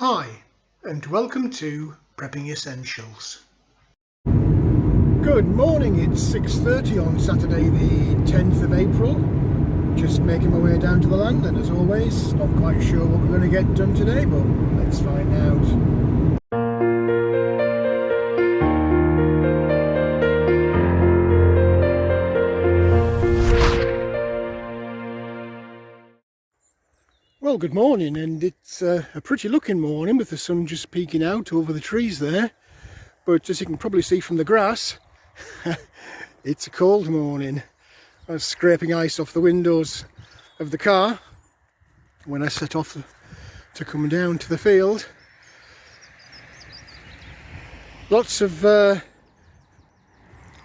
Hi, and welcome to Prepping Essentials. Good morning, it's 6:30 on Saturday the 10th of April. Just making my way down to the land, and as always, not quite sure what we're going to get done today, but let's find out. Well, good morning, and it's a pretty looking morning with the sun just peeking out over the trees there. But as you can probably see from the grass, it's a cold morning. I was scraping ice off the windows of the car when I set off to come down to the field. Lots of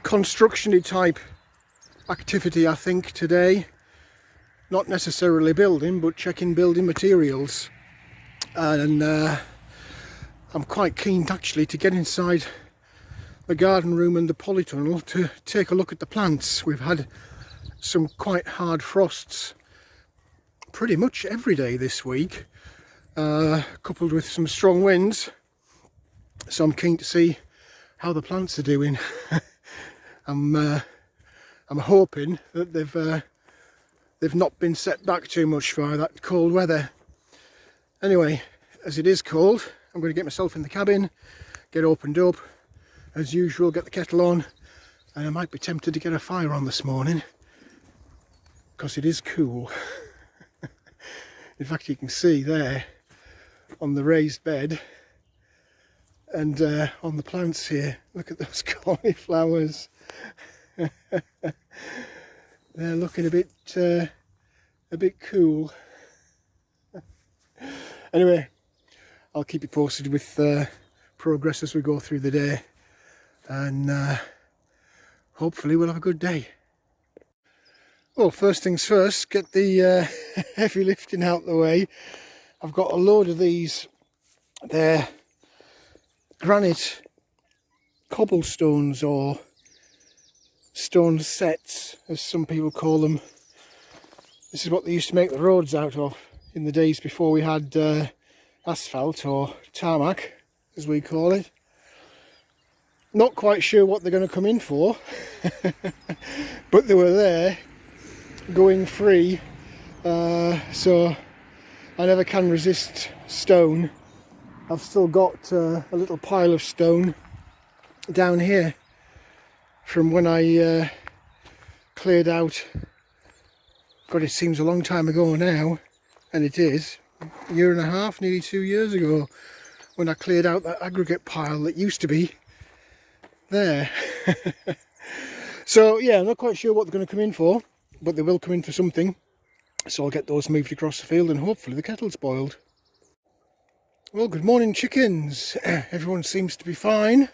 construction-y type activity, I think, today. Not necessarily building, but checking building materials. And I'm quite keen actually to get inside the garden room and the polytunnel to take a look at the plants. We've had some quite hard frosts pretty much every day this week, coupled with some strong winds. So I'm keen to see how the plants are doing. I'm hoping that they've not been set back too much by that cold weather. Anyway, as it is cold, I'm going to get myself in the cabin, get opened up, as usual, get the kettle on, and I might be tempted to get a fire on this morning, because it is cool. In fact, you can see there, on the raised bed, and on the plants here, look at those cauliflowers. They're looking a bit cool. Anyway, I'll keep you posted with progress as we go through the day, and hopefully we'll have a good day. Well, first things first, get the heavy lifting out the way. I've got a load of these. They're granite cobblestones, or stone sets, as some people call them. This is what they used to make the roads out of in the days before we had asphalt, or tarmac as we call it. Not quite sure what they're going to come in for, but they were there going free, so I never can resist stone. I've still got a little pile of stone down here from when I cleared out, God, it seems a long time ago now, and it is, a year and a half, nearly 2 years ago, when I cleared out that aggregate pile that used to be there. So yeah, I'm not quite sure what they're going to come in for, but they will come in for something, so I'll get those moved across the field, and hopefully the kettle's boiled. Well, good morning, chickens. Everyone seems to be fine.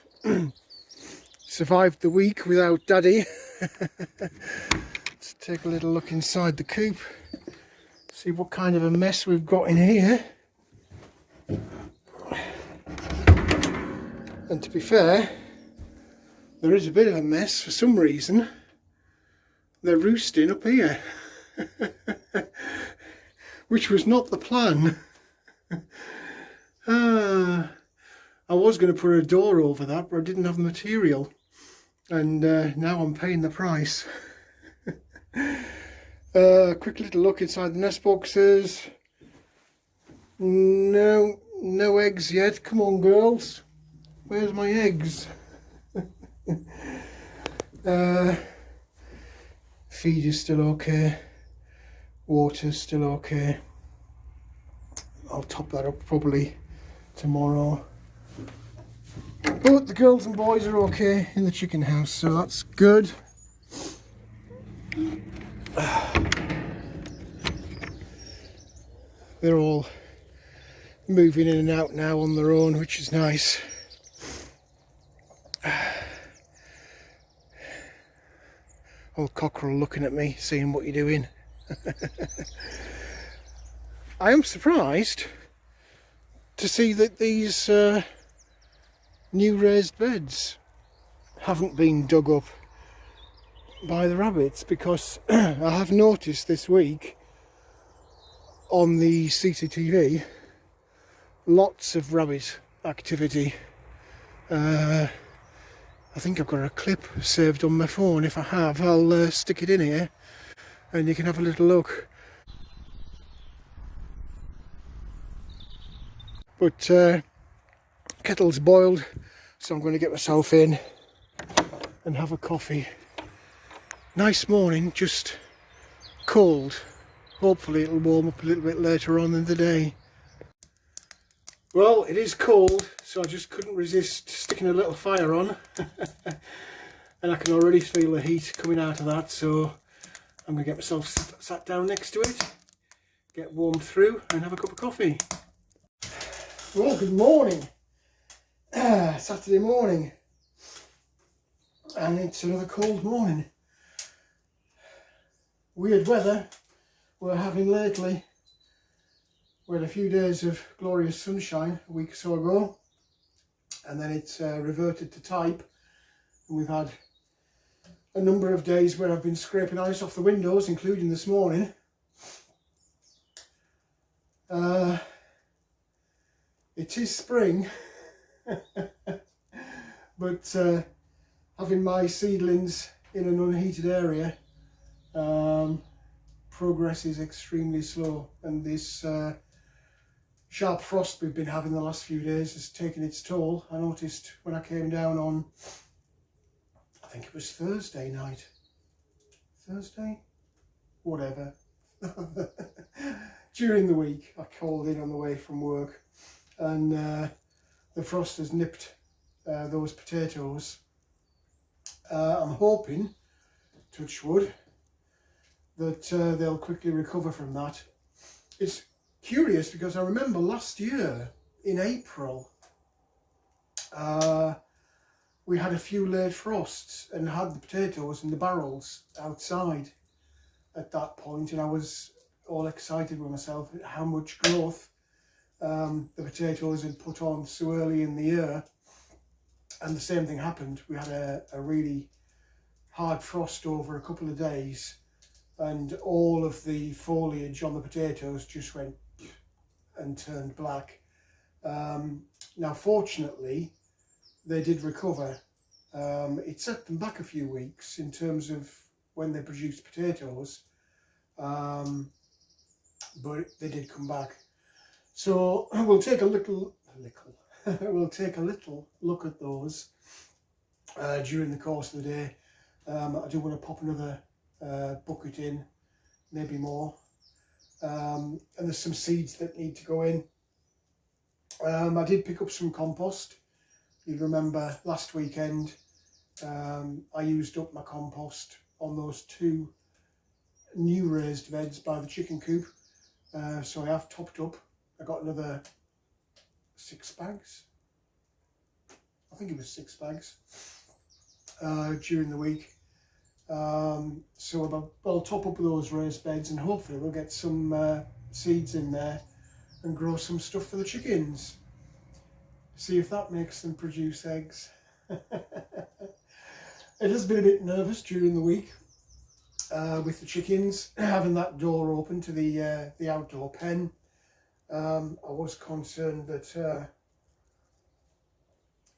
Survived the week without Daddy. Let's take a little look inside the coop, see what kind of a mess we've got in here. And to be fair, there is a bit of a mess for some reason. They're roosting up here, which was not the plan. I was going to put a door over that, but I didn't have the material. And now I'm paying the price. Quick little look inside the nest boxes. No eggs yet. Come on, girls. Where's my eggs? Feed is still okay. Water's still okay. I'll top that up probably tomorrow. But the girls and boys are okay in the chicken house, so that's good. They're all moving in and out now on their own, which is nice. Old cockerel looking at me, seeing what you're doing. I am surprised to see that these new raised beds haven't been dug up by the rabbits, because I have noticed this week on the CCTV lots of rabbit activity. I think I've got a clip saved on my phone. If I have, I'll stick it in here and you can have a little look. But kettle's boiled, so I'm going to get myself in and have a coffee. Nice morning, just cold. Hopefully it'll warm up a little bit later on in the day. Well, it is cold, so I just couldn't resist sticking a little fire on. And I can already feel the heat coming out of that, so I'm going to get myself sat down next to it, get warmed through and have a cup of coffee. Well, good morning. Saturday morning. And it's another cold morning. Weird weather we're having lately. We had a few days of glorious sunshine a week or so ago, and then it's reverted to type, and we've had a number of days where I've been scraping ice off the windows, including this morning. It is spring, but having my seedlings in an unheated area, progress is extremely slow, and this sharp frost we've been having the last few days has taken its toll. I noticed when I came down on, I think it was Thursday night, whatever, during the week I called in on the way from work, and the frost has nipped those potatoes. I'm hoping, touch wood, that they'll quickly recover from that. It's curious because I remember last year in April we had a few late frosts and had the potatoes in the barrels outside at that point, and I was all excited with myself at how much growth the potatoes had put on so early in the year. And the same thing happened. We had a really hard frost over a couple of days, and all of the foliage on the potatoes just went and turned black. Now fortunately they did recover. It set them back a few weeks in terms of when they produced potatoes, but they did come back. So we'll take a little we'll take a little look at those during the course of the day. I do want to pop another bucket in, maybe more, and there's some seeds that need to go in. I did pick up some compost. You remember last weekend I used up my compost on those 2 new raised beds by the chicken coop, so I have topped up. I got another 6 bags, I think it was 6 bags during the week. So I'll top up those raised beds, and hopefully we'll get some seeds in there and grow some stuff for the chickens. See if that makes them produce eggs. It has been a bit nervous during the week with the chickens, having that door open to the outdoor pen. I was concerned that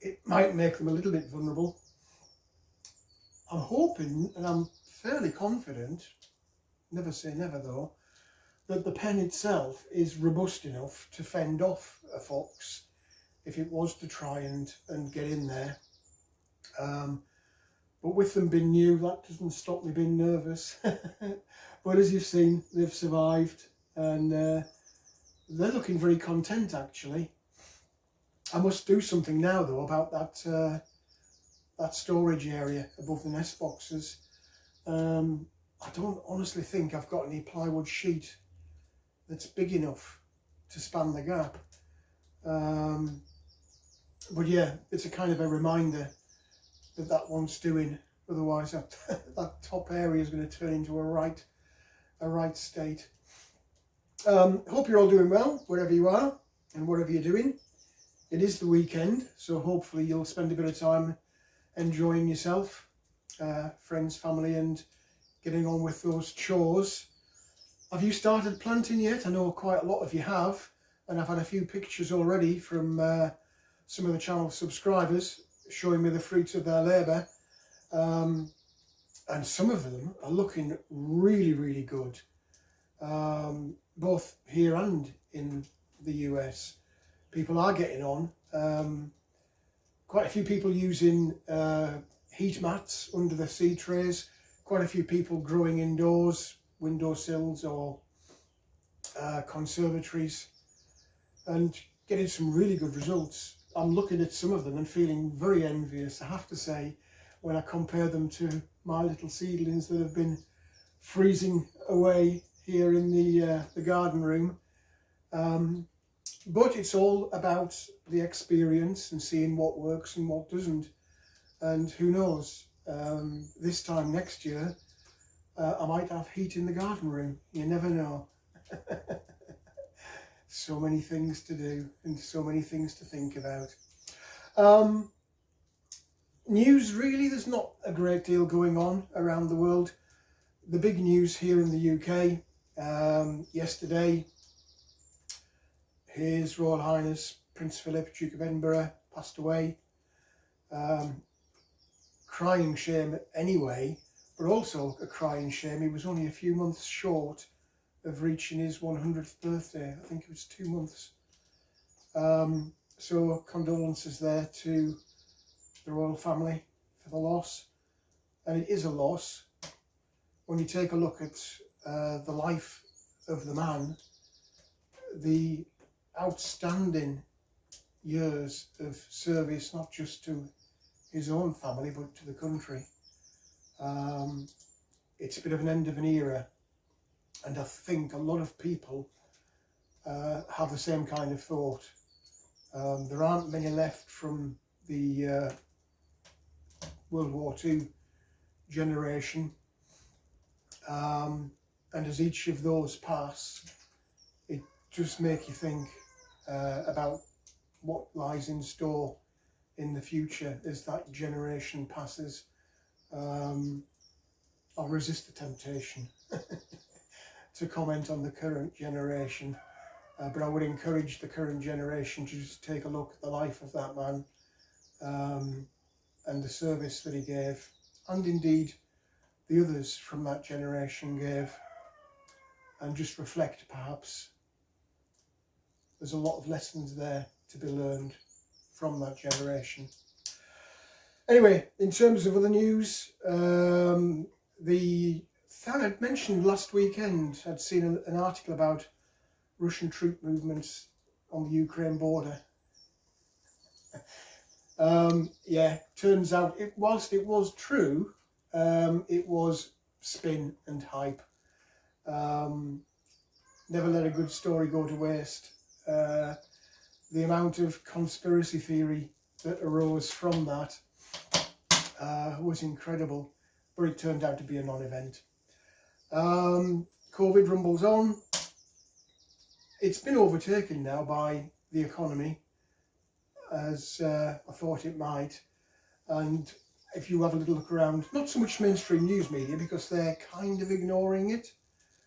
it might make them a little bit vulnerable. I'm hoping, and I'm fairly confident, never say never though, that the pen itself is robust enough to fend off a fox if it was to try and get in there. But with them being new, that doesn't stop me being nervous. But as you've seen, they've survived, and they're looking very content actually. I must do something now though about that storage area above the nest boxes. I don't honestly think I've got any plywood sheet that's big enough to span the gap. But yeah, it's a kind of a reminder that wants doing, otherwise that top area is going to turn into a right state. Hope you're all doing well wherever you are and whatever you're doing. It is the weekend, so hopefully you'll spend a bit of time enjoying yourself, friends, family, and getting on with those chores. Have you started planting yet? I know quite a lot of you have. and I've had a few pictures already from some of the channel subscribers showing me the fruits of their labour, and some of them are looking really good, both here and in the US. People are getting on. Quite a few people using heat mats under the seed trays, quite a few people growing indoors, windowsills or conservatories, and getting some really good results. I'm looking at some of them and feeling very envious, I have to say, when I compare them to my little seedlings that have been freezing away here in the garden room. But it's all about the experience and seeing what works and what doesn't. And who knows, this time next year, I might have heat in the garden room. You never know. So many things to do and so many things to think about. News, really, there's not a great deal going on around the world. The big news here in the UK, yesterday, His Royal Highness Prince Philip, Duke of Edinburgh, passed away. Crying shame anyway, but also a crying shame. He was only a few months short of reaching his 100th birthday. I think it was 2 months. So condolences there to the royal family for the loss. And it is a loss. When you take a look at the life of the man, the outstanding years of service, not just to his own family but to the country. It's a bit of an end of an era, and I think a lot of people have the same kind of thought. There aren't many left from the World War II generation, and as each of those pass, it just makes you think about what lies in store in the future as that generation passes. I'll resist the temptation to comment on the current generation, but I would encourage the current generation to just take a look at the life of that man, and the service that he gave, and indeed the others from that generation gave, and just reflect. Perhaps there's a lot of lessons there to be learned from that generation. Anyway, in terms of other news, the thing I'd mentioned last weekend, I'd seen an article about Russian troop movements on the Ukraine border. Yeah, turns out, whilst it was true, it was spin and hype. Never let a good story go to waste. The amount of conspiracy theory that arose from that was incredible, but it turned out to be a non-event. COVID rumbles on. It's been overtaken now by the economy, as I thought it might. And if you have a little look around, not so much mainstream news media, because they're kind of ignoring it.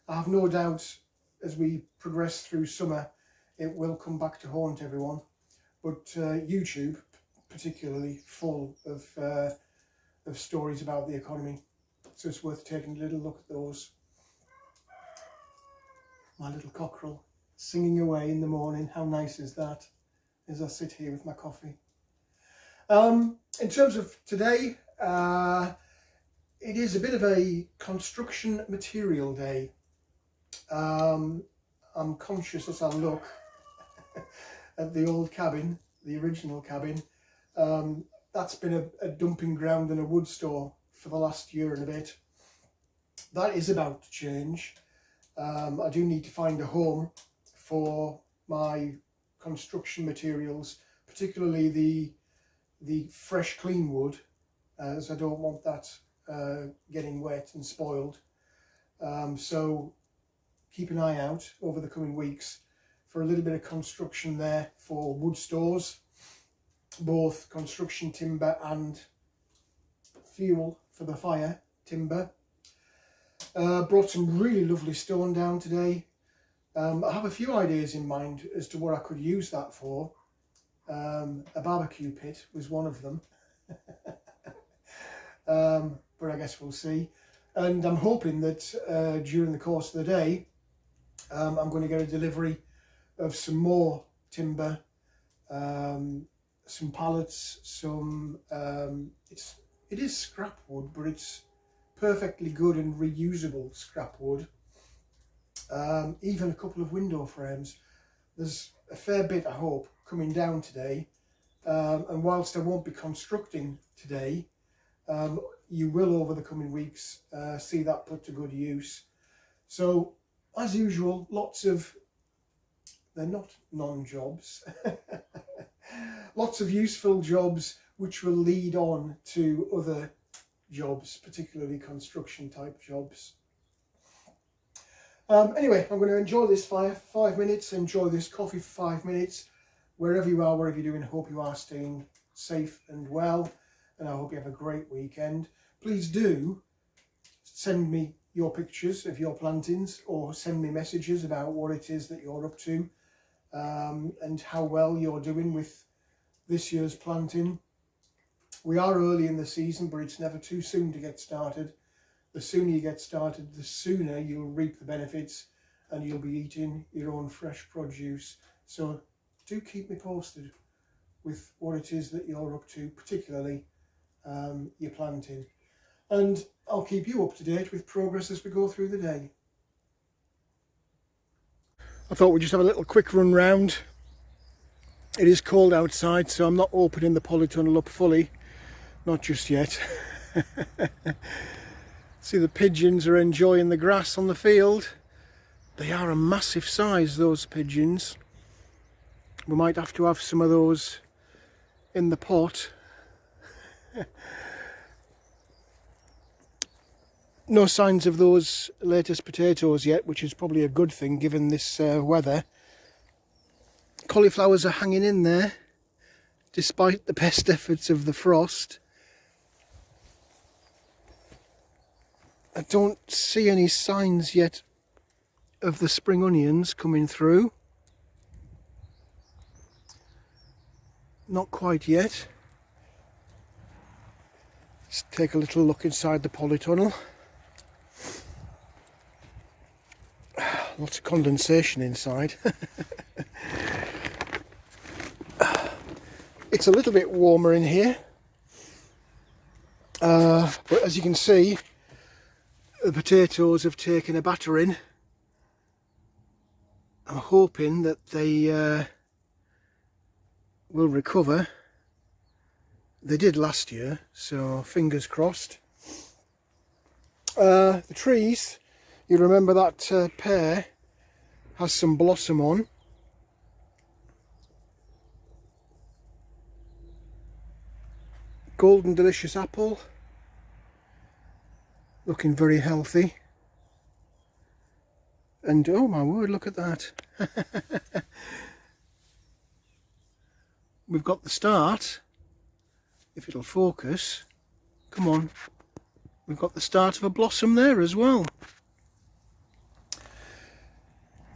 I have no doubt as we progress through summer, it will come back to haunt everyone. But YouTube, particularly, full of stories about the economy. So it's worth taking a little look at those. My little cockerel singing away in the morning. How nice is that? As I sit here with my coffee. In terms of today, it is a bit of a construction material day. I'm conscious as I look at the old cabin, the original cabin. That's been a dumping ground and a wood store for the last year and a bit. That is about to change. I do need to find a home for my construction materials, particularly the fresh clean wood, as I don't want that getting wet and spoiled. So keep an eye out over the coming weeks for a little bit of construction there for wood stores, both construction timber and fuel for the fire timber. Brought some really lovely stone down today. I have a few ideas in mind as to what I could use that for. A barbecue pit was one of them. But I guess we'll see. And I'm hoping that during the course of the day, I'm going to get a delivery of some more timber, some pallets, some, it is scrap wood, but it's perfectly good and reusable scrap wood. Even a couple of window frames. There's a fair bit, I hope, coming down today. And whilst I won't be constructing today, you will over the coming weeks see that put to good use. So as usual, lots of, they're not non-jobs, lots of useful jobs which will lead on to other jobs, particularly construction type jobs. Anyway, I'm going to enjoy this fire for 5 minutes, enjoy this coffee for 5 minutes, wherever you are, wherever you're doing. Hope you are staying safe and well, and I hope you have a great weekend. Please do send me your pictures of your plantings, or send me messages about what it is that you're up to, and how well you're doing with this year's planting. We are early in the season, but it's never too soon to get started. The sooner you get started, the sooner you'll reap the benefits and you'll be eating your own fresh produce. So do keep me posted with what it is that you're up to, particularly your planting. And I'll keep you up to date with progress as we go through the day. I thought we'd just have a little quick run round. It is cold outside, so I'm not opening the polytunnel up fully. Not just yet. See, the pigeons are enjoying the grass on the field. They are a massive size, those pigeons. We might have to have some of those in the pot. No signs of those latest potatoes yet, which is probably a good thing given this weather. Cauliflowers are hanging in there despite the best efforts of the frost. I don't see any signs yet of the spring onions coming through. Not quite yet. Let's take a little look inside the polytunnel. Lots of condensation inside. It's a little bit warmer in here. But as you can see, the potatoes have taken a battering. I'm hoping that they will recover. They did last year, so fingers crossed. The trees, you remember that pear has some blossom on. Golden delicious apple, looking very healthy. And oh my word, look at that. We've got the start, if it'll focus, come on, we've got the start of a blossom there as well.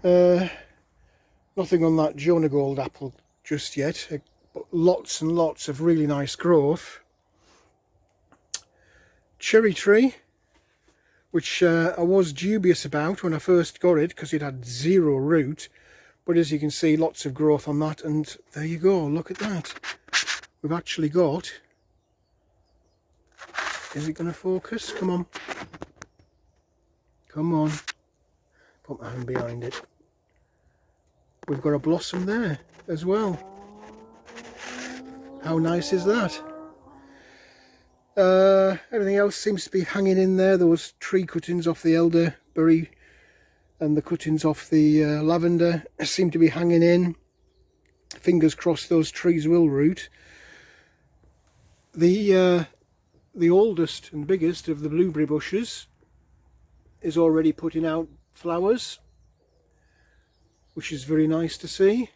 Nothing on that Jonah Gold apple just yet, but lots and lots of really nice growth. Cherry tree, which I was dubious about when I first got it because it had zero root, but as you can see, lots of growth on that, and there you go, look at that. We've actually got, is it going to focus? Come on, come on, put my hand behind it. We've got a blossom there as well. How nice is that? Everything else seems to be hanging in there. Those tree cuttings off the elderberry and the cuttings off the lavender seem to be hanging in. Fingers crossed those trees will root. The oldest and biggest of the blueberry bushes is already putting out flowers, which is very nice to see.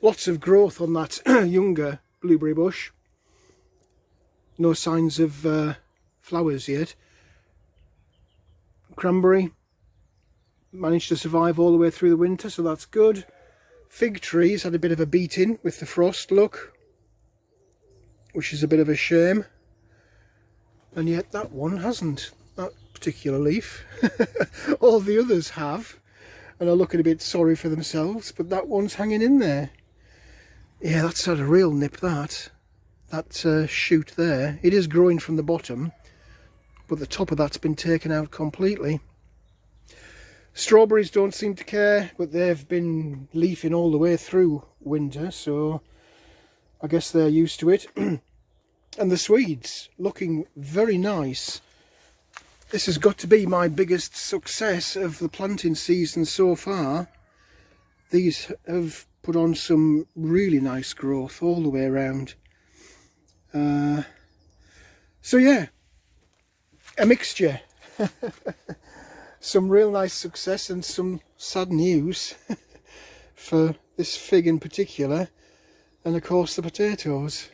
Lots of growth on that younger blueberry bush. No signs of flowers yet. cranberry managed to survive all the way through the winter, so that's good. Fig trees had a bit of a beating with the frost, look, which is a bit of a shame. And yet that one hasn't, that particular leaf. All the others have, and are looking a bit sorry for themselves, but that one's hanging in there. Yeah, that's had a real nip, that shoot there. It is growing from the bottom, but the top of that's been taken out completely. Strawberries don't seem to care, but they've been leafing all the way through winter, so I guess they're used to it. And the Swedes looking very nice. This has got to be my biggest success of the planting season so far. These have put on some really nice growth all the way around. So yeah, a mixture. Some real nice success and some sad news for this fig in particular, and of course the potatoes.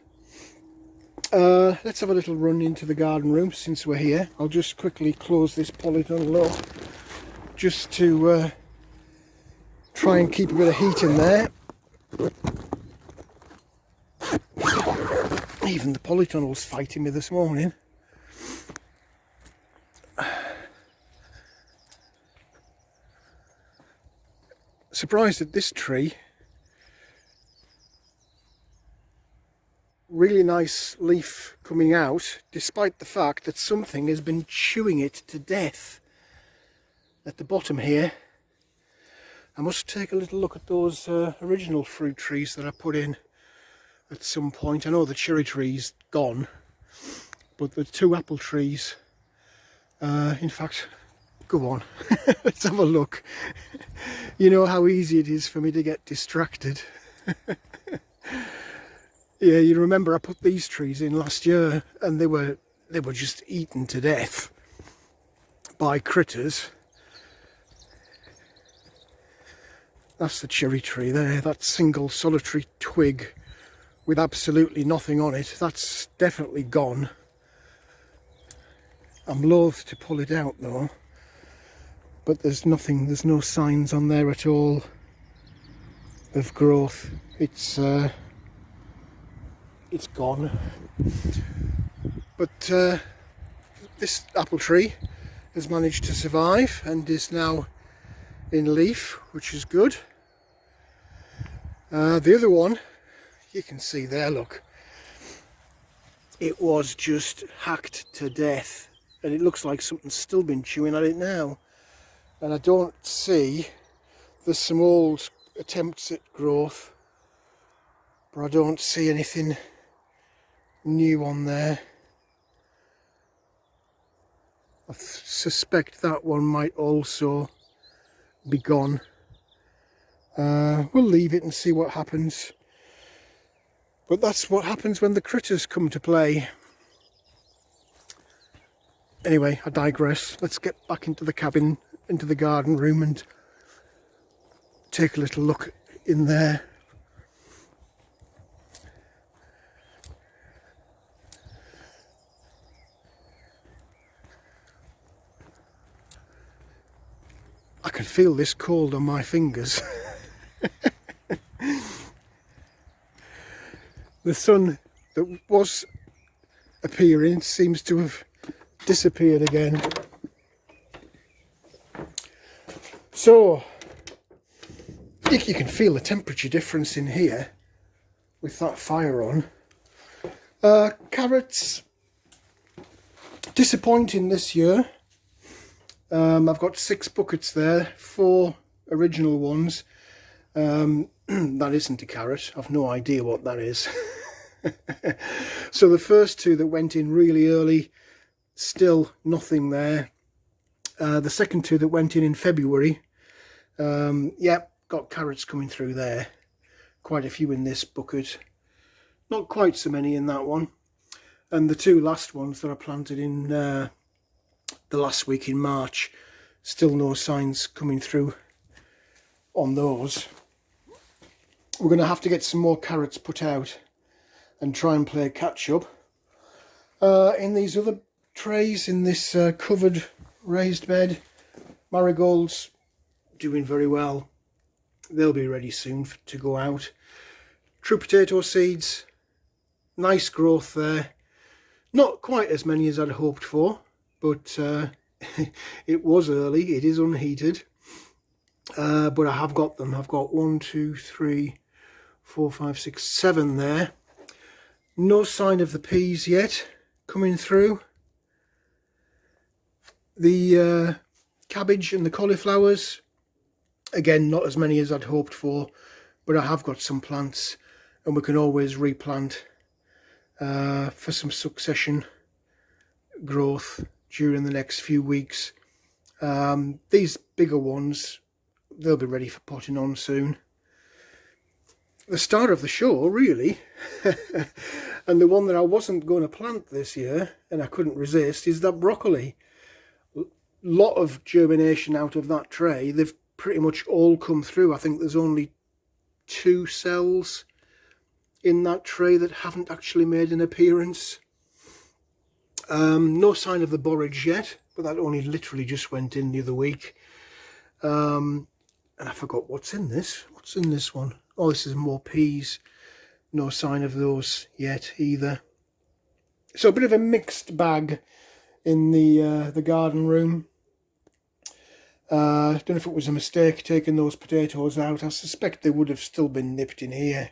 Let's have a little run into the garden room since we're here. I'll just quickly close this polytunnel up just to try and keep a bit of heat in there. Even the polytunnel's fighting me this morning. Surprised at this tree. Really nice leaf coming out, despite the fact that something has been chewing it to death at the bottom here. I must take a little look at those original fruit trees that I put in at some point. I know the cherry tree's gone, but the 2 apple trees, in fact, go on, let's have a look. You know how easy it is for me to get distracted. Yeah, you remember I put these trees in last year and they were just eaten to death by critters. That's the cherry tree there, that single solitary twig with absolutely nothing on it. That's definitely gone. I'm loath to pull it out though, but there's no signs on there at all of growth. It's gone. But this apple tree has managed to survive and is now in leaf, which is good. The other one, you can see there, look, it was just hacked to death, and it looks like something's still been chewing at it now. And I don't see, there's some old attempts at growth, but I don't see anything new on there. I suspect that one might also be gone. We'll leave it and see what happens. But that's what happens when the critters come to play. Anyway, I digress. Let's get back into the cabin, into the garden room, and take a little look in there. I can feel this cold on my fingers. The sun that was appearing seems to have disappeared again. So you can feel the temperature difference in here with that fire on. Carrots, disappointing this year. I've got 6 buckets there, 4 original ones. That isn't a carrot. I've no idea what that is. So the first 2 that went in really early, still nothing there. The second 2 that went in February, yep, got carrots coming through there. Quite a few in this bucket. Not quite so many in that one. And the 2 last ones that I planted in the last week in March, still no signs coming through on those. We're going to have to get some more carrots put out and try and play catch up. In these other trays, in this covered raised bed, Marigolds doing very well. They'll be ready soon to go out. True potato seeds, nice growth there. Not quite as many as I'd hoped for, but it was early. It is unheated, but I have got them. I've got 1, 2, 3, 4, 5, 6, 7 there. No sign of the peas yet coming through. The cabbage and the cauliflowers, again, not as many as I'd hoped for, but I have got some plants, and we can always replant for some succession growth during the next few weeks. These bigger ones, they'll be ready for potting on soon. The star of the show, really, and the one that I wasn't going to plant this year and I couldn't resist, is that broccoli. Lot of germination out of that tray. They've pretty much all come through. I think there's only 2 cells in that tray that haven't actually made an appearance. No sign of the borage yet, but that only literally just went in the other week. And I forgot what's in this. What's in this one? Oh, this is more peas. No sign of those yet either. So a bit of a mixed bag in the garden room. I don't know if it was a mistake taking those potatoes out. I suspect they would have still been nipped in here,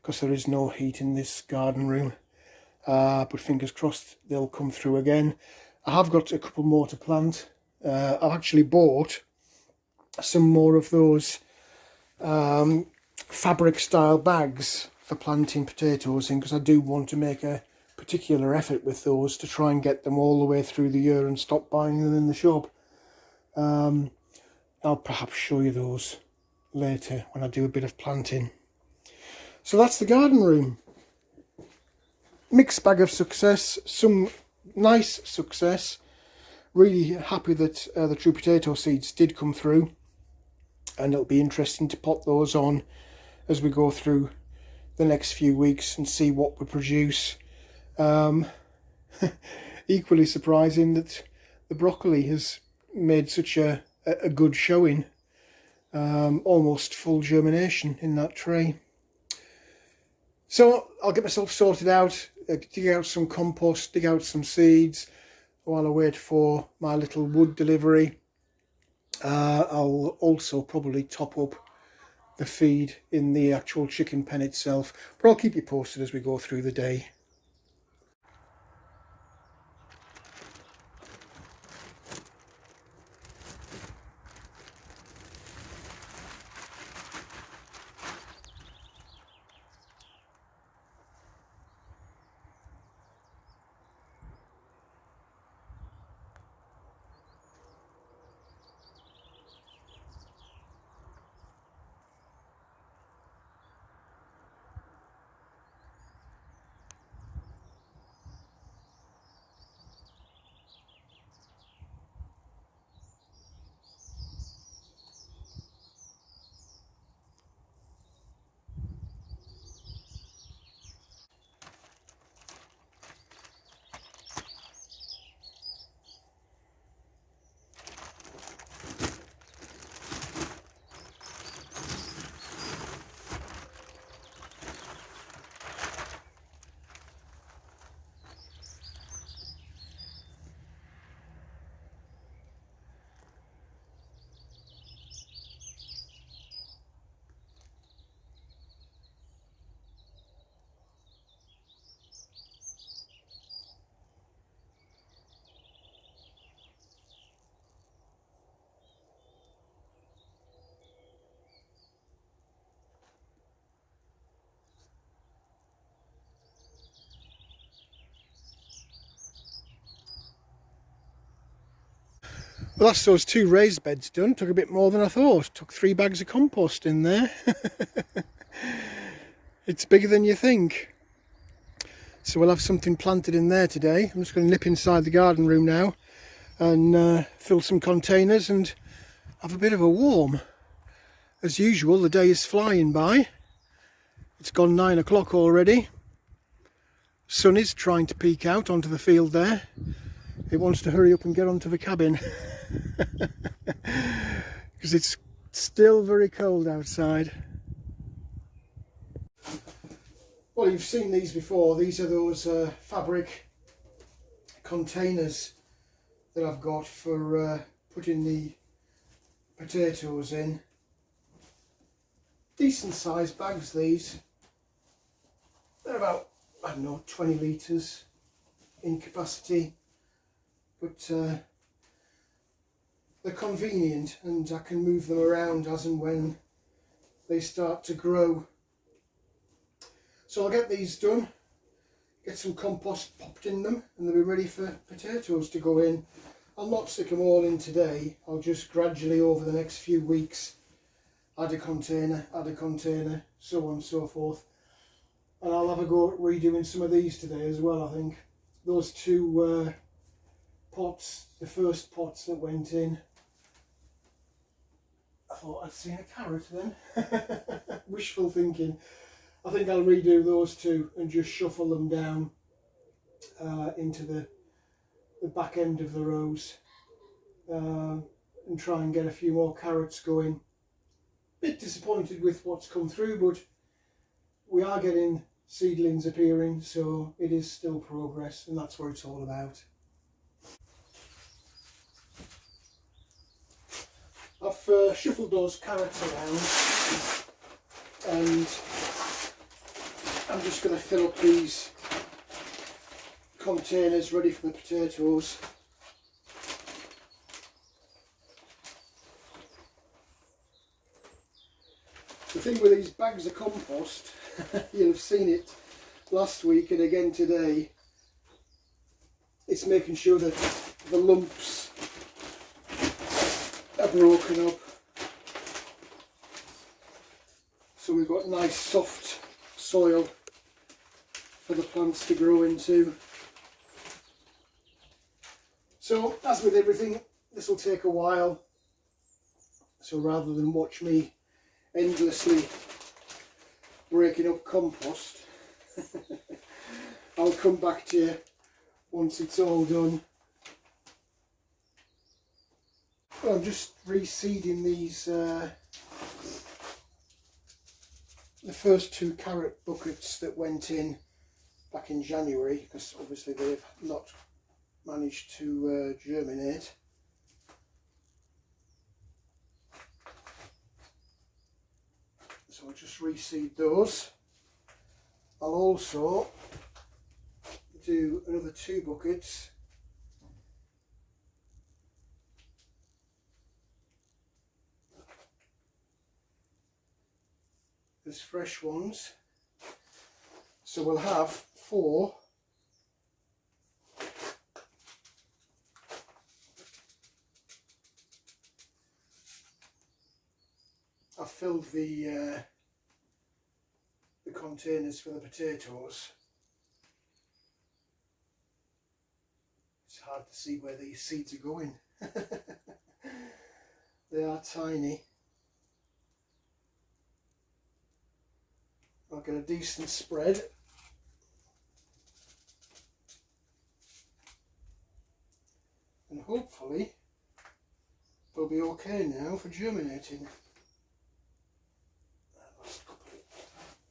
because there is no heat in this garden room. But fingers crossed they'll come through again. I have got a couple more to plant. I've actually bought some more of those fabric style bags for planting potatoes in, because I do want to make a particular effort with those to try and get them all the way through the year and stop buying them in the shop. I'll perhaps show you those later when I do a bit of planting. So that's the garden room. Mixed bag of success, some nice success. Really happy that the true potato seeds did come through, and it'll be interesting to pot those on as we go through the next few weeks and see what we produce. Equally surprising that the broccoli has made such a good showing. Almost full germination in that tray. So I'll get myself sorted out, dig out some compost, dig out some seeds while I wait for my little wood delivery. I'll also probably top up the feed in the actual chicken pen itself, but I'll keep you posted as we go through the day. Well, that's those 2 raised beds done. Took a bit more than I thought. Took 3 bags of compost in there. It's bigger than you think. So we'll have something planted in there today. I'm just going to nip inside the garden room now and fill some containers and have a bit of a warm. As usual, the day is flying by. It's gone 9 o'clock already. Sun is trying to peek out onto the field there. It wants to hurry up and get onto the cabin. because it's still very cold outside. Well, you've seen these before. These are those fabric containers that I've got for putting the potatoes in. Decent sized bags these. They're about, I don't know, 20 litres in capacity, but they're convenient and I can move them around as and when they start to grow. So I'll get these done, get some compost popped in them, and they'll be ready for potatoes to go in. I'll not stick them all in today. I'll just gradually over the next few weeks add a container, so on and so forth. And I'll have a go at redoing some of these today as well, I think. Those two pots, the first pots that went in, I thought I'd seen a carrot then. Wishful thinking. I think I'll redo those two and just shuffle them down into the back end of the rows and try and get a few more carrots going. Bit disappointed with what's come through, but we are getting seedlings appearing, so it is still progress, and that's what it's all about. I've shuffled those carrots around and I'm just going to fill up these containers ready for the potatoes. The thing with these bags of compost, you'll have seen it last week and again today, it's making sure that the lumps are broken up, so we've got nice soft soil for the plants to grow into. So as with everything, this will take a while, so rather than watch me endlessly breaking up compost, I'll come back to you once it's all done. Well, I'm just reseeding these the first two carrot buckets that went in back in January, because obviously they've not managed to germinate. So I'll just reseed those. I'll also do another 2 buckets as fresh ones. So we'll have 4 I've filled the containers for the potatoes. It's hard to see where these seeds are going. They are tiny. I'll get a decent spread. And hopefully they'll be okay now for germinating.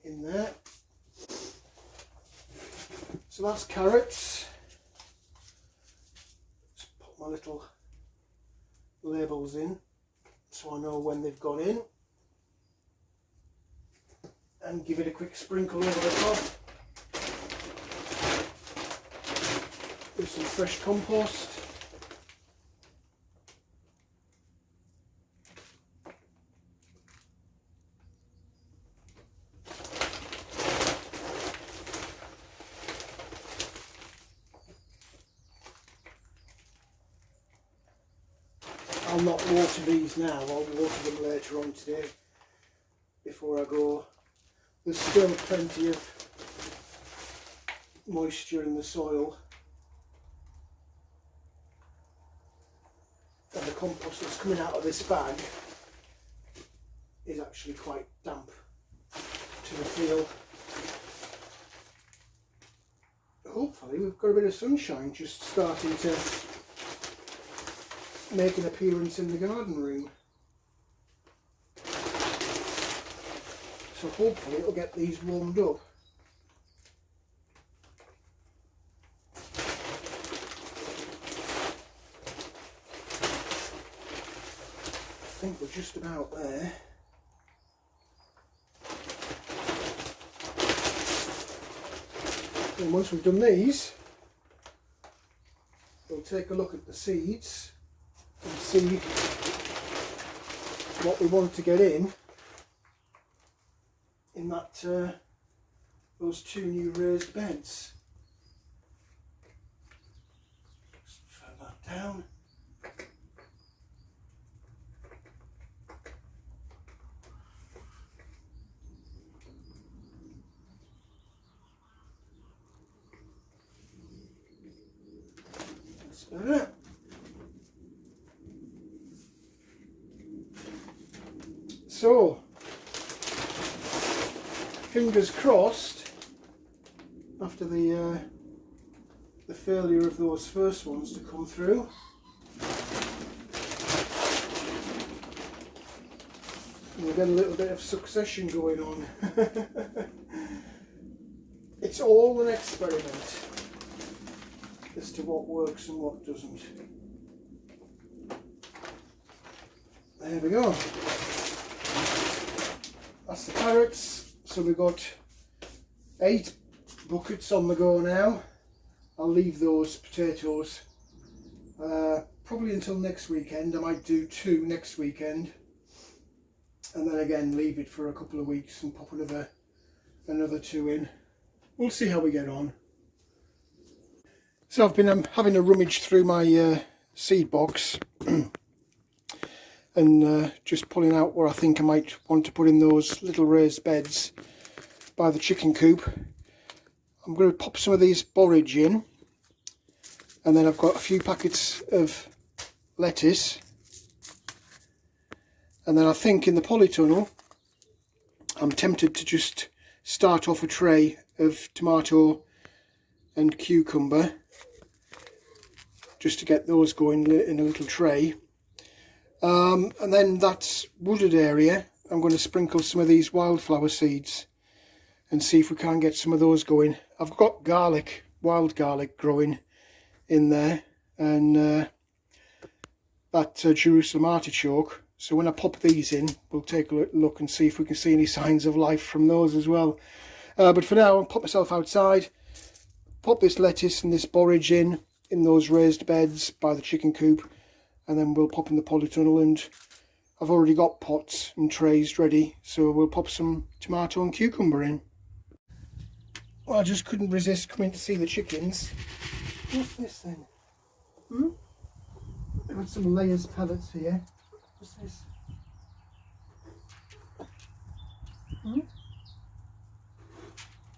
In there. So that's carrots. Just put my little labels in so I know when they've gone in, and give it a quick sprinkle over the top with some fresh compost. I'll not water these now, I'll water them later on today before I go. There's still plenty of moisture in the soil, and the compost that's coming out of this bag is actually quite damp to the feel. Hopefully we've got a bit of sunshine just starting to make an appearance in the garden room. So hopefully it'll get these warmed up. I think we're just about there. And once we've done these, we'll take a look at the seeds and see what we want to get in that those two new raised beds. Just firm that down. That's better. So, fingers crossed, after the failure of those first ones to come through, we'll get a little bit of succession going on. It's all an experiment as to what works and what doesn't. There we go. That's the carrots. So we've got 8 buckets on the go now. I'll leave those potatoes probably until next weekend. I might do 2 next weekend, and then again leave it for a couple of weeks and pop another 2 in. We'll see how we get on. So I've been having a rummage through my seed box and just pulling out where I think I might want to put in those little raised beds by the chicken coop. I'm going to pop some of these borage in, and then I've got a few packets of lettuce, and then I think in the polytunnel I'm tempted to just start off a tray of tomato and cucumber, just to get those going in a little tray. And then that wooded area, I'm going to sprinkle some of these wildflower seeds and see if we can get some of those going. I've got garlic, wild garlic growing in there, and that Jerusalem artichoke. So when I pop these in, we'll take a look and see if we can see any signs of life from those as well. But for now, I'll pop myself outside, pop this lettuce and this borage in those raised beds by the chicken coop, and then we'll pop in the polytunnel. And I've already got pots and trays ready, so we'll pop some tomato and cucumber in. Well, I just couldn't resist coming to see the chickens. What's this then? I've got some layers pellets here. What's this?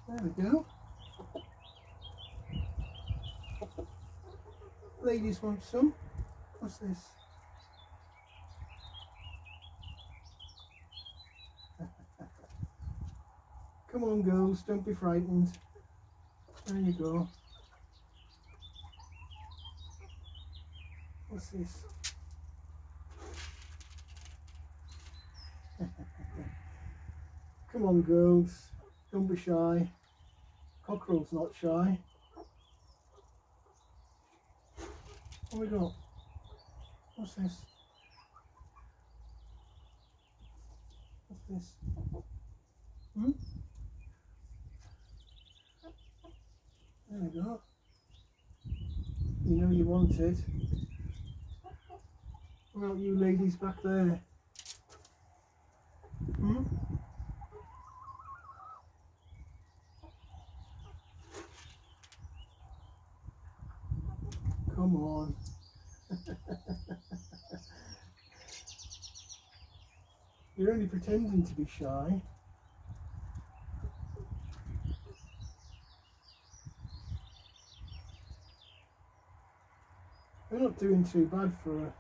There we go. Ladies want some. What's this? Come on girls, don't be frightened. There you go. What's this? Come on girls, don't be shy. Cockerel's not shy. What we got? What's this? What's this? There we go. You know you want it. What about you ladies back there? Come on. You're only pretending to be shy. They're not doing too bad for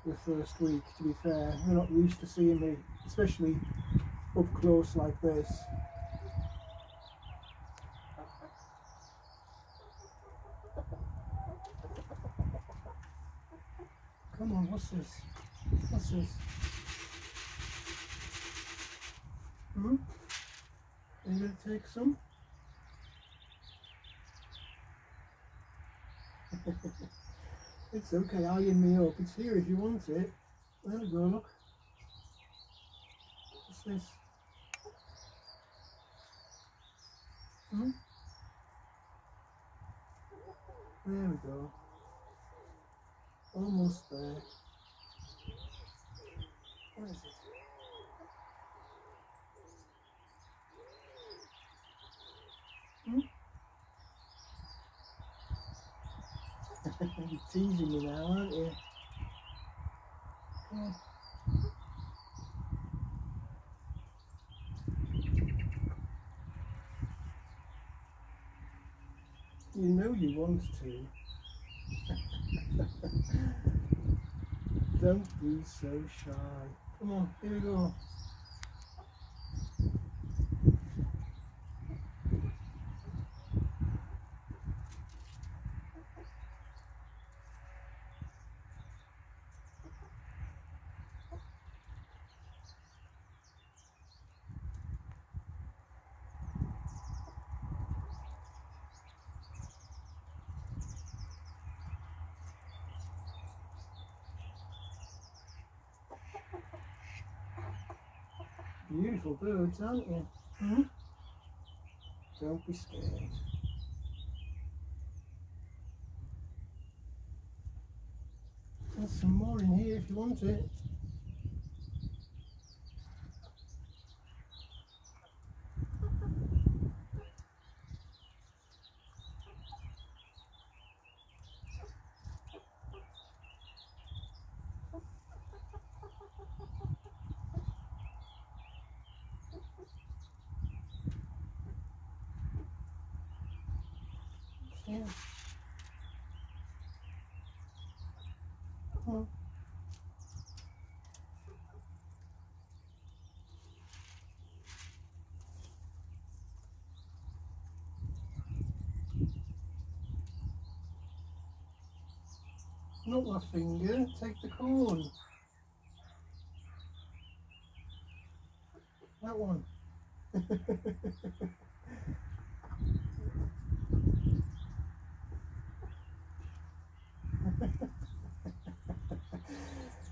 the first week, to be fair. They're not used to seeing me, especially up close like this. Come Come on, what's this? What's this? Hmm? Are you going to take some? It's okay, eyeing me up. It's here if you want it. There we go, look. What's this? Hmm? There we go. Almost there. What is it? Hmm? You're teasing me now, aren't you? Yeah. You know you want to. Don't be so shy. Come on, here we go. Beautiful birds, aren't you? Hmm? Don't be scared. There's some more in here if you want it. Yeah. Come on. Not my finger, take the corn. That one.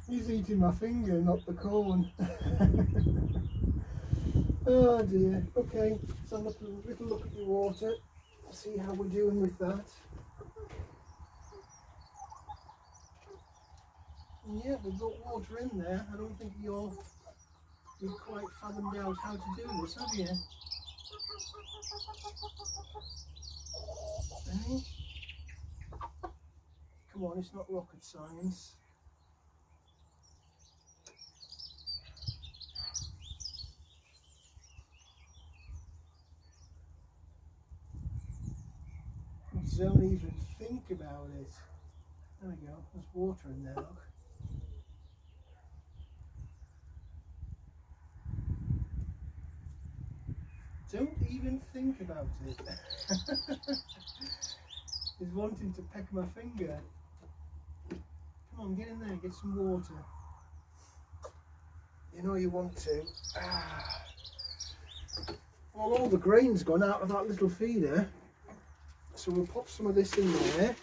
He's eating my finger, not the corn. Oh dear. Okay, so look, a little look at your water. See how we're doing with that. Yeah, we've got water in there. I don't think you've quite fathomed out how to do this, have you? Eh? Come on, it's not rocket science. Don't even think about it. There we go, there's water in there, look. Don't even think about it. He's wanting to peck my finger. Come on, get in there, get some water. You know you want to. Well, all the grain's gone out of that little feeder, so we'll pop some of this in there.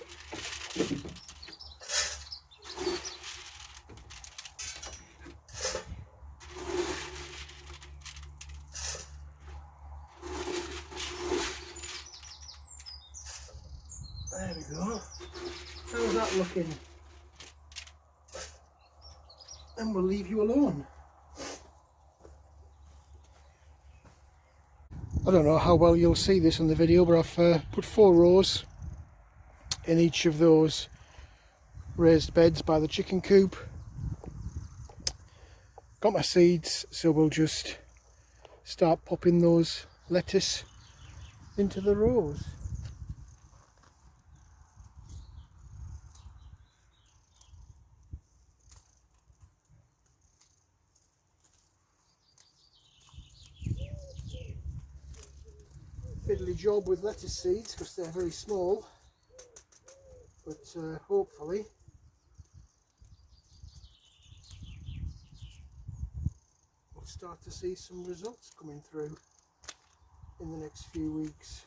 There we go. How's that looking? And we'll leave you alone. I don't know how well you'll see this on the video, but I've put 4 rows in each of those raised beds by the chicken coop. Got my seeds, so we'll just start popping those lettuce into the rows. Fiddly job with lettuce seeds because they're very small, but hopefully start to see some results coming through in the next few weeks.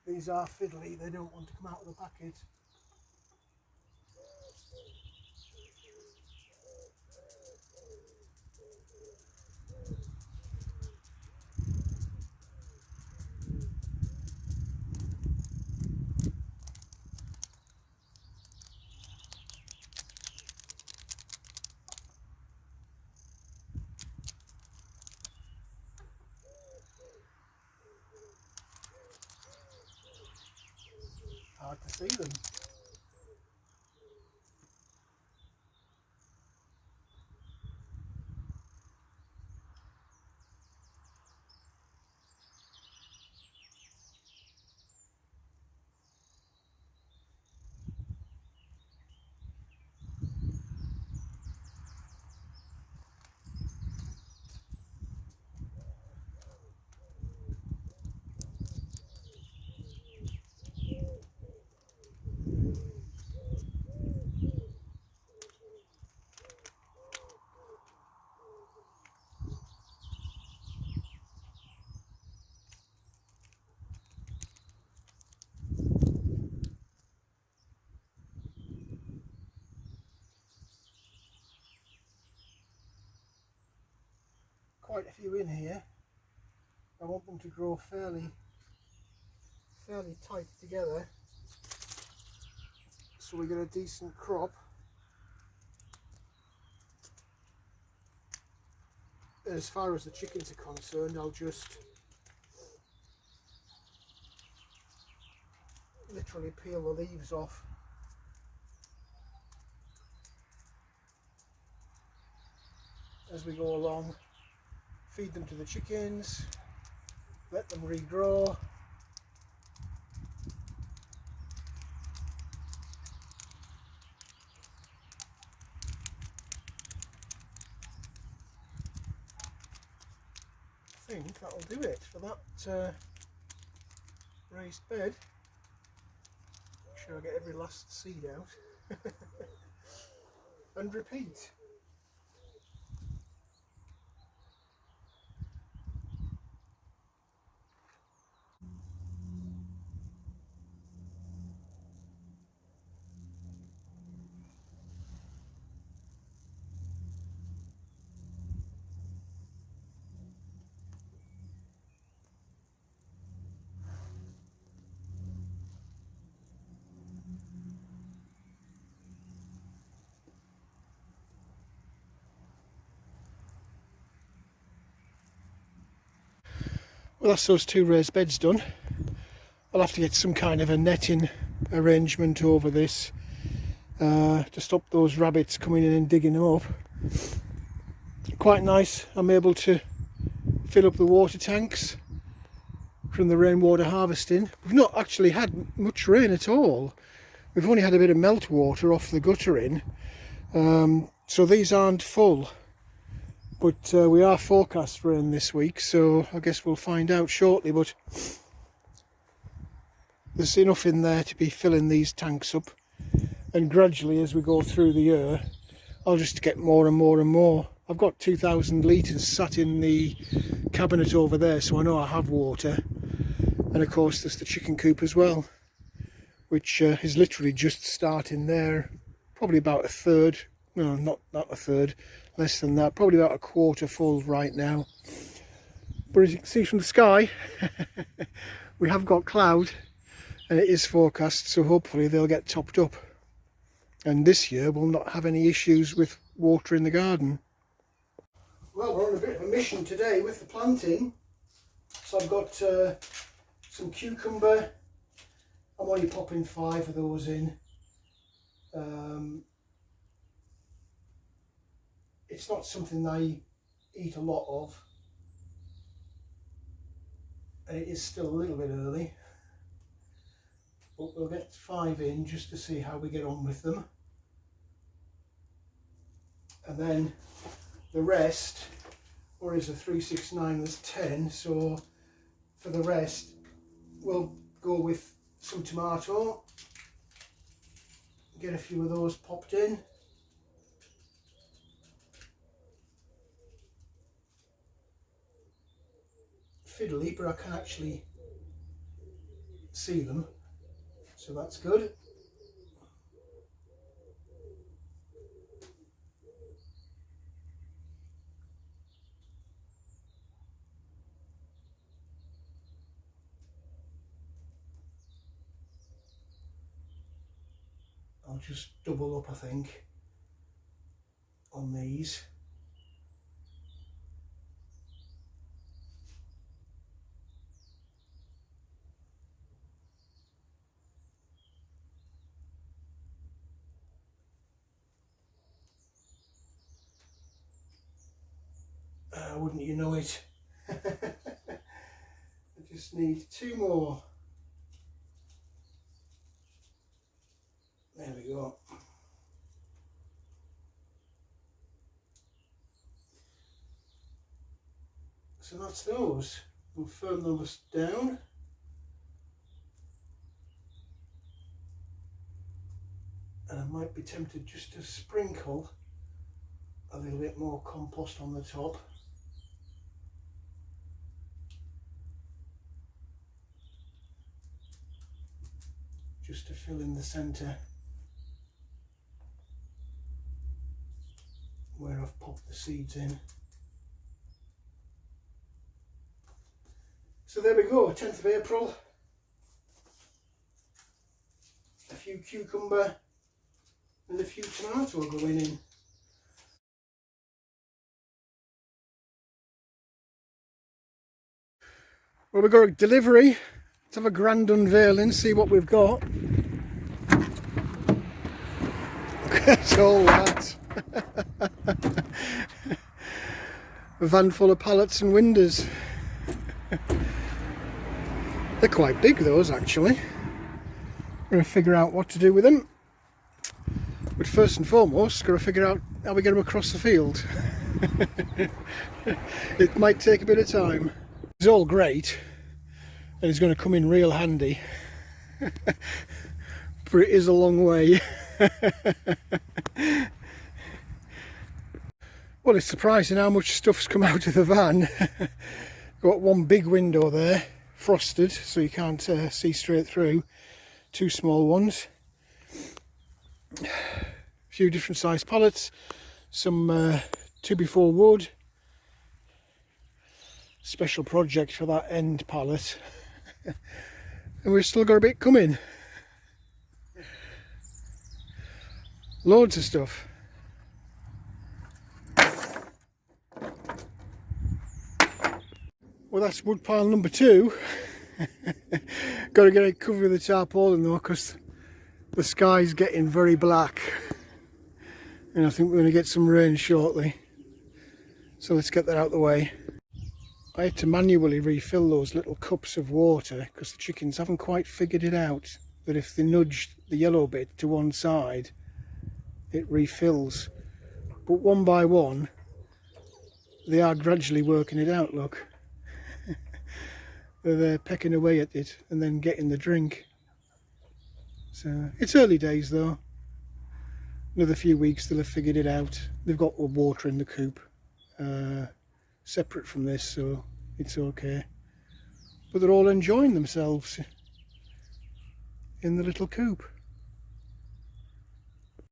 These are fiddly, they don't want to come out of the packet. Hard to see them. Quite a few in here. I want them to grow fairly tight together so we get a decent crop. As far as the chickens are concerned, I'll just literally peel the leaves off. As we go along, feed them to the chickens, let them regrow. I think that'll do it for that raised bed. Make sure I get every last seed out and repeat. Well, that's those two raised beds done. I'll have to get some kind of a netting arrangement over this to stop those rabbits coming in and digging them up. Quite nice, I'm able to fill up the water tanks from the rainwater harvesting. We've not actually had much rain at all. We've only had a bit of meltwater off the guttering, so these aren't full. But we are forecast rain this week, so I guess we'll find out shortly. But there's enough in there to be filling these tanks up, and gradually as we go through the year I'll just get more and more and more. I've got 2,000 litres sat in the cabinet over there, so I know I have water. And of course there's the chicken coop as well, which is literally just starting there, probably about a third, no, not a third, less than that, probably about a quarter full right now. But as you can see from the sky, we have got cloud and it is forecast, so hopefully they'll get topped up. And this year we'll not have any issues with water in the garden. Well, we're on a bit of a mission today with the planting. So I've got some cucumber. I'm only popping 5 of those in. It's not something I eat a lot of, and it is still a little bit early, but we'll get 5 in just to see how we get on with them. And then the rest, or is a 369, there's 10, so for the rest we'll go with some tomato, get a few of those popped in. Fiddly, but I can actually see them, so that's good. I'll just double up, I think, on these. Wouldn't you know it? I just need 2 more. There we go. So that's those. We'll firm those down. And I might be tempted just to sprinkle a little bit more compost on the top. Just to fill in the centre where I've popped the seeds in. So there we go, 10th of April. A few cucumber and a few tomato going in. Well, we've got a delivery. Let's have a grand unveiling, see what we've got. Look at all that. A van full of pallets and windows. They're quite big, those, actually. We're going to figure out what to do with them. But first and foremost, got to figure out how we get them across the field. It might take a bit of time. It's all great, and it's going to come in real handy. But it is a long way. Well, it's surprising how much stuff's come out of the van. Got one big window there, frosted, so you can't see straight through. 2 small ones. A few different sized pallets. Some 2x4 wood. Special project for that end pallet. And we've still got a bit coming. Loads of stuff. Well, that's wood pile number 2. Got to get it covered with the tarpaulin though, because the sky's getting very black. And I think we're going to get some rain shortly. So let's get that out of the way. I had to manually refill those little cups of water because the chickens haven't quite figured it out that if they nudge the yellow bit to one side, it refills. But one by one, they are gradually working it out, look. They're pecking away at it and then getting the drink. So it's early days though. Another few weeks they'll have figured it out. They've got water in the coop, separate from this, so it's okay. But they're all enjoying themselves in the little coop.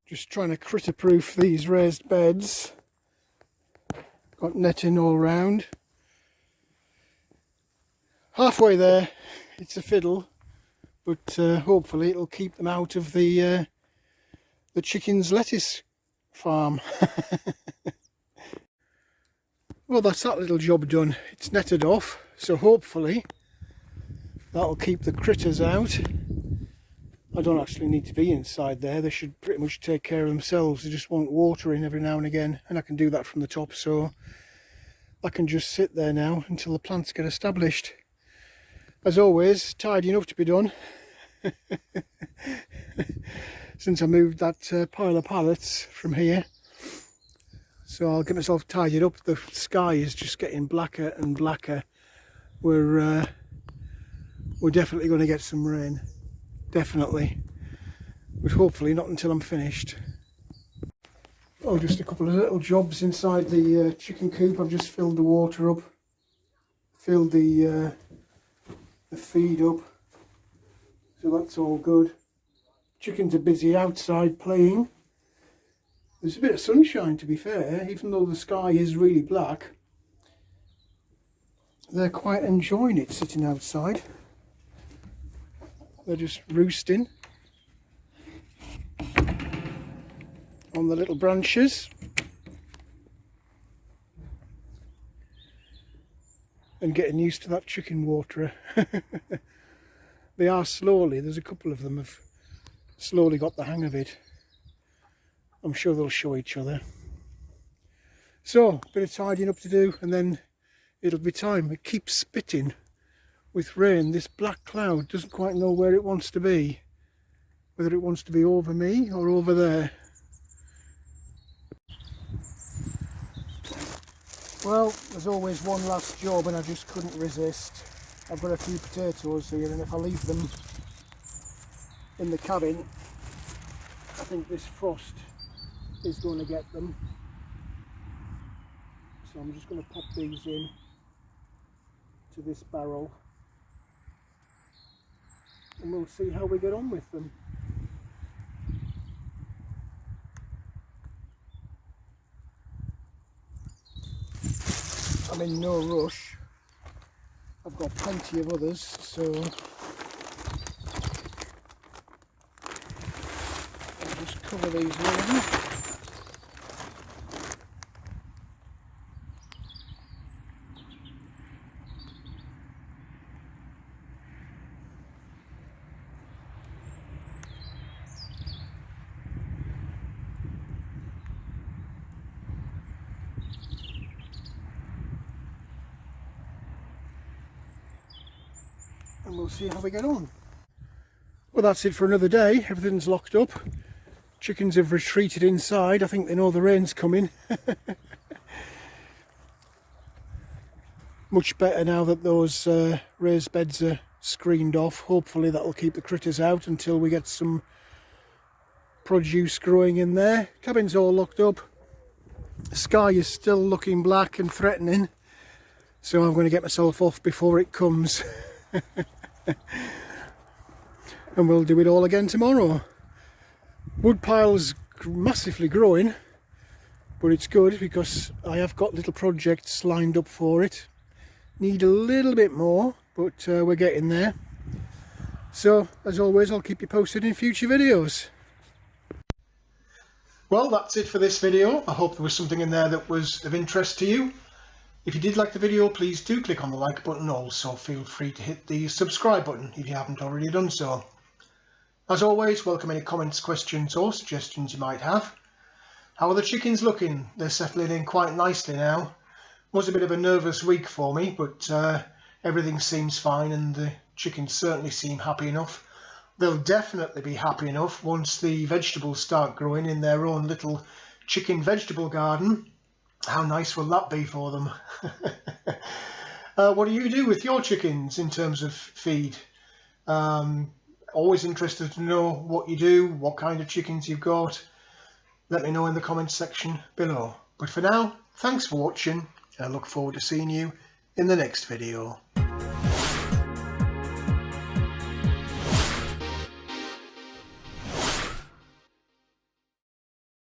Just trying to critter proof these raised beds. Got netting all round. Halfway there, it's a fiddle, but hopefully it'll keep them out of the chickens' lettuce farm. Well, that's that little job done. It's netted off, so hopefully that'll keep the critters out. I don't actually need to be inside there. They should pretty much take care of themselves. They just want water in every now and again, and I can do that from the top, so I can just sit there now until the plants get established. As always, tidying up to be done. Since I moved that pile of pallets from here. So I'll get myself tidied up. The sky is just getting blacker and blacker. We're definitely going to get some rain. definitely, but hopefully not until I'm finished. Oh, just a couple of little jobs inside the chicken coop. I've just filled the water up, filled the feed up, so that's all good. Chickens are busy outside playing. There's a bit of sunshine, to be fair, even though the sky is really black. They're quite enjoying it sitting outside. They're just roosting on the little branches. And getting used to that chicken waterer. They are slowly, there's a couple of them have slowly got the hang of it. I'm sure they'll show each other. So, a bit of tidying up to do and then it'll be time. It keeps spitting with rain. This black cloud doesn't quite know where it wants to be. Whether it wants to be over me or over there. Well, there's always one last job and I just couldn't resist. I've got a few potatoes here and if I leave them in the cabin, I think this frost is going to get them. So I'm just going to pop these in to this barrel and we'll see how we get on with them. I'm in no rush. I've got plenty of others, so I'll just cover these over. And we'll see how we get on. Well, that's it for another day. Everything's locked up. Chickens have retreated inside. I think they know the rain's coming. Much better now that those raised beds are screened off. Hopefully that'll keep the critters out until we get some produce growing in there. Cabin's all locked up. The sky is still looking black and threatening, so I'm going to get myself off before it comes. And we'll do it all again tomorrow. Wood pile's massively growing, but it's good because I have got little projects lined up for it. Need a little bit more, but we're getting there. So as always, I'll keep you posted in future videos. Well, that's it for this video. I hope there was something in there that was of interest to you. If you did like the video, please do click on the like button. Also feel free to hit the subscribe button if you haven't already done so. As always, welcome any comments, questions or suggestions you might have. How are the chickens looking? They're settling in quite nicely now. Was a bit of a nervous week for me, but everything seems fine and the chickens certainly seem happy enough. They'll definitely be happy enough once the vegetables start growing in their own little chicken vegetable garden. How nice will that be for them? What do you do with your chickens in terms of feed? Always interested to know what you do, what kind of chickens you've got. Let me know in the comments section below. But for now, thanks for watching. I look forward to seeing you in the next video.